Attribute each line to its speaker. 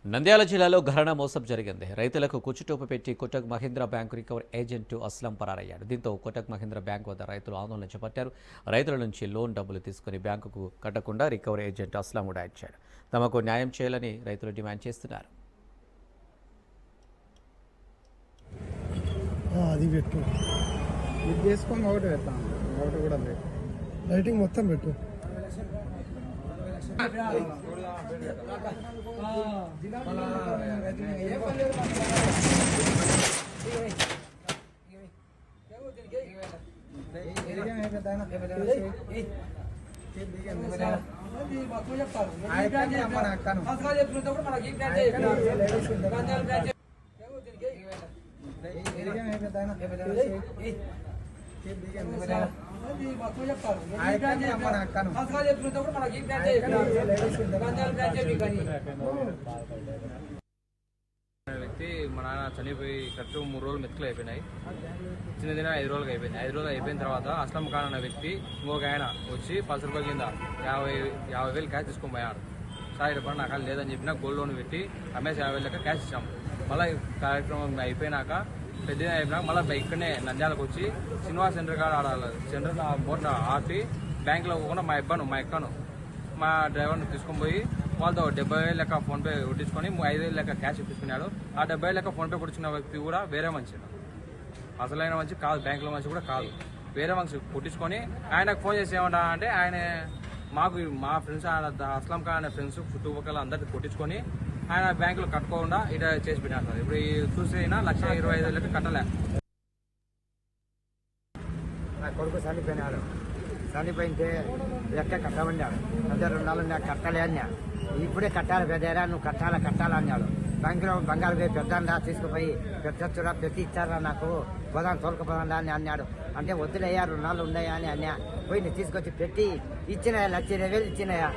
Speaker 1: నంద్యాల జిల్లాలో ఘరానా మోసం జరిగింది. రైతులకు కుచ్చుటోపు పెట్టి Kotak Mahindra bank recovery agent Aslam పరారయ్యాడు. దీంతో కోటక్ మహీంద్రా బ్యాంకు వద్ద రైతులు ఆందోళన చేపట్టారు. రైతుల నుంచి లోన్ డబ్బులు తీసుకుని బ్యాంకుకు కట్టకుండా రికవరీ ఏజెంట్ అస్లం ఉడాయించాడు. తమకు న్యాయం చేయాలని రైతులు డిమాండ్ చేస్తున్నారు.
Speaker 2: అది పెట్టు,
Speaker 3: ఇది చేసుకొని ఒకటి పెడతాను, ఒకటి కూడా లేదు.
Speaker 2: లైటింగ్ మొత్తం పెట్టు.
Speaker 4: వ్యక్తి మా నాన్న చనిపోయి కరెక్ట్ 3 రోజులు మెతుకులు అయిపోయినాయి. చిన్న దిన 5 రోజులకు అయిపోయింది. 5 రోజులు అయిపోయిన తర్వాత అస్లం ఖాన్ అనే వ్యక్తి ఇంకొక ఆయన వచ్చి 10 రూపాయల కింద 50,000 క్యాష్ తీసుకొని పోయాడు. సార్ ఇక్కడ నాకు లేదని చెప్పినా గోల్డ్ లోన్ పెట్టి అమ్మేసి 50,000 లెక్క క్యాష్ ఇచ్చాము. మళ్ళీ కార్యక్రమం అయిపోయినాక పెద్ద అయిపోయినాక మళ్ళీ ఇక్కడనే నంద్యాలకు వచ్చి శ్రీనివాస్ సెంటర్ కాడ ఆడాలి. సెంటర్ బోర్డు ఆపి బ్యాంకులో పోకుండా మా ఎక్కను మా డ్రైవర్ని తీసుకొని పోయి వాళ్ళతో 70,000 లెక్క ఫోన్పే కొట్టించుకొని 5,000 లెక్క క్యాష్ ఇప్పించుకున్నాడు. ఆ 70,000 లెక్క ఫోన్పే కొట్టించుకున్న వ్యక్తి కూడా వేరే మనిషి, అసలైన మనిషి కాదు, బ్యాంకులో మనిషి కూడా కాదు, వేరే మనిషి కొట్టించుకొని ఆయనకు ఫోన్ చేసి ఏమంటా అంటే ఆయన మా ఫ్రెండ్స్ అస్లం ఖాన్ అనే ఫ్రెండ్స్ చుట్టుపక్కల అందరికి కొట్టించుకొని ఆయన బ్యాంకులో కట్టుకోకుండా ఇట చేసి పెట్టారు. ఇప్పుడు చూసి 1,25,000 లెక్క కట్టలే.
Speaker 3: నా కొడుకు చనిపోయినాడు. చనిపోయింటే లెక్క కట్టమన్నాడు. అదే 2 నెలలు నాకు కట్టాలి అన్నాడు. ఇప్పుడే కట్టాలి పెద్దరా, నువ్వు కట్టాలన్నాడు. బ్యాంకులో బంగారు పోయి పెద్దండా తీసుకుపోయి పెట్టచ్చురా, పెట్టి ఇచ్చారా నాకు, పోదాం తోలుకుపోదా అని అన్నాడు. అంటే వద్దులయ్యా 2 నెలలు ఉన్నాయా అని అన్నా. పోయి తీసుకొచ్చి పెట్టి ఇచ్చినాయా, 1,20,000 ఇచ్చినాయా.